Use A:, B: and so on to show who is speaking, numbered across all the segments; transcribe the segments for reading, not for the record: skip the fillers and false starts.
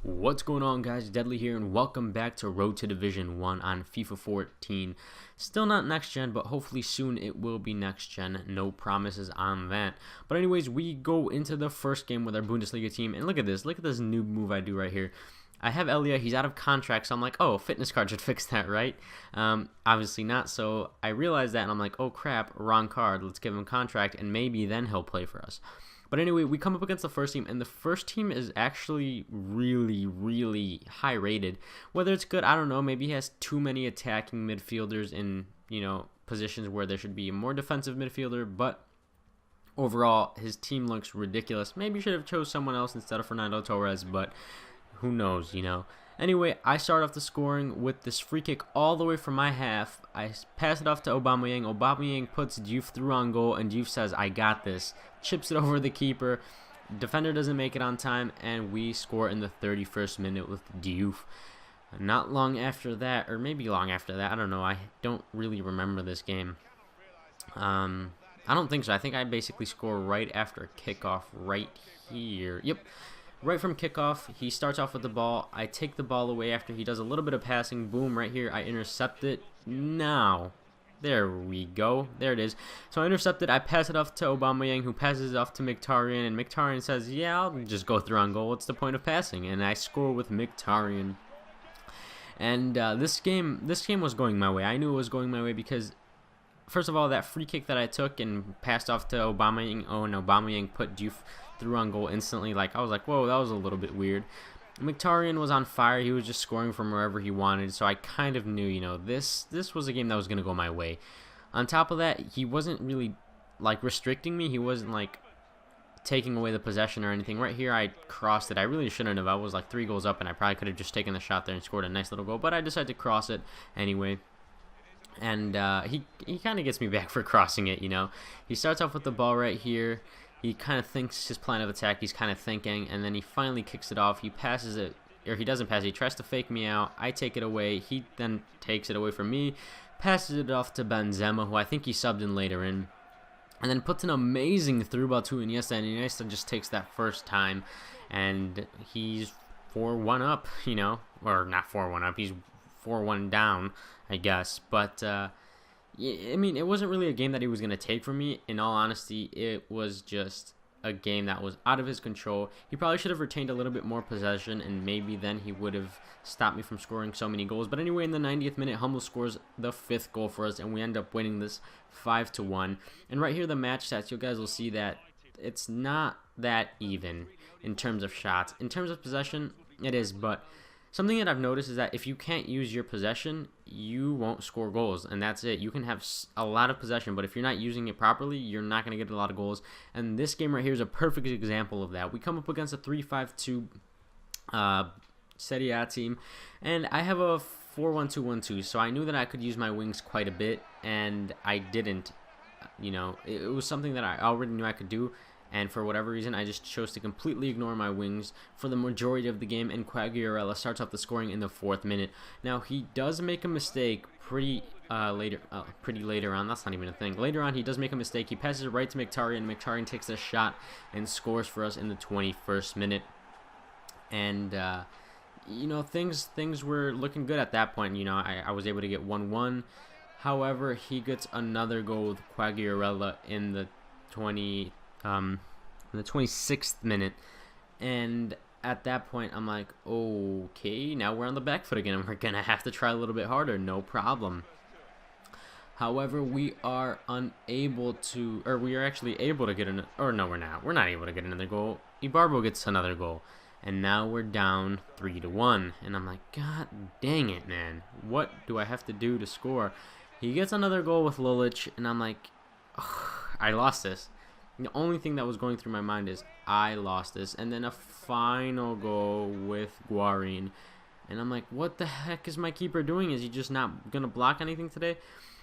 A: What's going on, guys? Deadly here, and welcome back to Road to Division 1 on FIFA 14. Still not next gen, but hopefully soon it will be next gen. No promises on that. But anyways, we go into the first game with our Bundesliga team, and look at this new move I do right here. I have Elia, he's out of contract, so I'm like, oh, fitness card should fix that, right? Obviously not, so I realized that, and I'm like, oh crap, wrong card, let's give him contract, and maybe then he'll play for us. But anyway, we come up against the first team, and the first team is actually really high rated. Whether it's good, I don't know. Maybe he has too many attacking midfielders in, positions where there should be a more defensive midfielder, but overall, his team looks ridiculous. Maybe he should have chose someone else instead of Fernando Torres, but who knows, Anyway, I start off the scoring with this free kick all the way from my half. I pass it off to Aubameyang. Aubameyang puts Diouf through on goal, and Diouf says, I got this. Chips it over the keeper. Defender doesn't make it on time, and we score in the 31st minute with Diouf. Not long after that, or maybe long after that, I don't know. I don't really remember this game. I don't think so. I think I basically score right after kickoff right here. Yep. Right from kickoff, he starts off with the ball. I take the ball away after he does a little bit of passing. Boom, right here. I intercept it. Now, there we go. There it is. So I intercept it. I pass it off to Aubameyang, who passes it off to Mkhitaryan. And Mkhitaryan says, yeah, I'll just go through on goal. What's the point of passing? And I score with Mkhitaryan. And this game was going my way. I knew it was going my way because, first of all, that free kick that I took and passed off to Aubameyang. Oh, and Aubameyang put Diouf through on goal instantly. I was like, whoa, that was a little bit weird. Mkhitaryan was on fire. He was just scoring from wherever he wanted, so I kind of knew, this was a game that was going to go my way. On top of that, he wasn't really, restricting me. He wasn't, taking away the possession or anything. Right here, I crossed it. I really shouldn't have. I was, 3 goals up, and I probably could have just taken the shot there and scored a nice little goal, but I decided to cross it anyway. And he kind of gets me back for crossing it, He starts off with the ball right here. He kind of thinks his plan of attack. He's kind of thinking, and then he finally kicks it off. He passes it, or he doesn't pass it. He tries to fake me out. I take it away. He then takes it away from me, passes it off to Benzema, who I think he subbed in later in, and then puts an amazing through ball to Iniesta, and Iniesta just takes that first time, and he's 4-1 up, or not 4-1 up. He's 4-1 down, I guess, but I mean, it wasn't really a game that he was going to take from me. In all honesty, it was just a game that was out of his control. He probably should have retained a little bit more possession, and maybe then he would have stopped me from scoring so many goals. But anyway, in the 90th minute, Hummel scores the 5th goal for us, and we end up winning this 5-1. And right here, the match stats, you guys will see that it's not that even in terms of shots. In terms of possession, it is, but something that I've noticed is that if you can't use your possession, you won't score goals, and that's it. You can have a lot of possession, but if you're not using it properly, you're not going to get a lot of goals, and this game right here is a perfect example of that. We come up against a 3-5-2 Serie A team, and I have a 4-1-2-1-2, so I knew that I could use my wings quite a bit, and I didn't. It was something that I already knew I could do, and for whatever reason, I just chose to completely ignore my wings for the majority of the game, and Quagliarella starts off the scoring in the 4th minute. Now, he does make a mistake pretty later on. That's not even a thing. Later on, he does make a mistake. He passes it right to Mkhitaryan. Mkhitaryan takes a shot and scores for us in the 21st minute. And, things were looking good at that point. I was able to get 1-1. However, he gets another goal with Quagliarella in the 26th minute, and at that point I'm like, okay, now we're on the back foot again, and we're gonna have to try a little bit harder. No problem. However, we are unable to, or we are actually able to get we're not able to get another goal. Ibarbo gets another goal, and now we're down 3-1, and I'm like, god dang it, man, what do I have to do to score? He gets another goal with Lulic, and I'm like, I lost this. The only thing that was going through my mind is I lost this. And then a final goal with Guarin. And I'm like, what the heck is my keeper doing? Is he just not going to block anything today?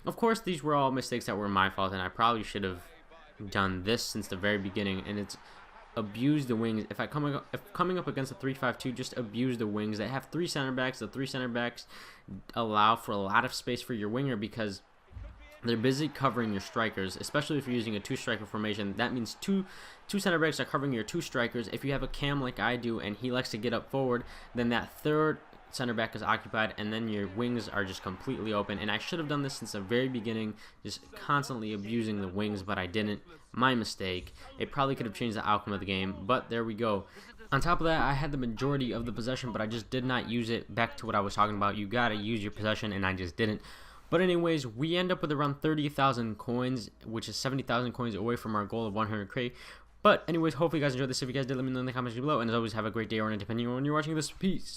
A: Of course, these were all mistakes that were my fault, and I probably should have done this since the very beginning. And it's abuse the wings. If coming up against a 3-5-2, just abuse the wings. They have 3 center backs. The 3 center backs allow for a lot of space for your winger because they're busy covering your strikers, especially if you're using a 2-striker formation. That means two center backs are covering your 2 strikers. If you have a Cam like I do and he likes to get up forward, then that third center back is occupied, and then your wings are just completely open. And I should have done this since the very beginning, just constantly abusing the wings, but I didn't. My mistake. It probably could have changed the outcome of the game, but there we go. On top of that, I had the majority of the possession, but I just did not use it. Back to what I was talking about, you gotta use your possession, and I just didn't. But anyways, we end up with around 30,000 coins, which is 70,000 coins away from our goal of 100k. But anyways, hopefully you guys enjoyed this. If you guys did, let me know in the comments below. And as always, have a great day or night, depending on when you're watching this. Peace.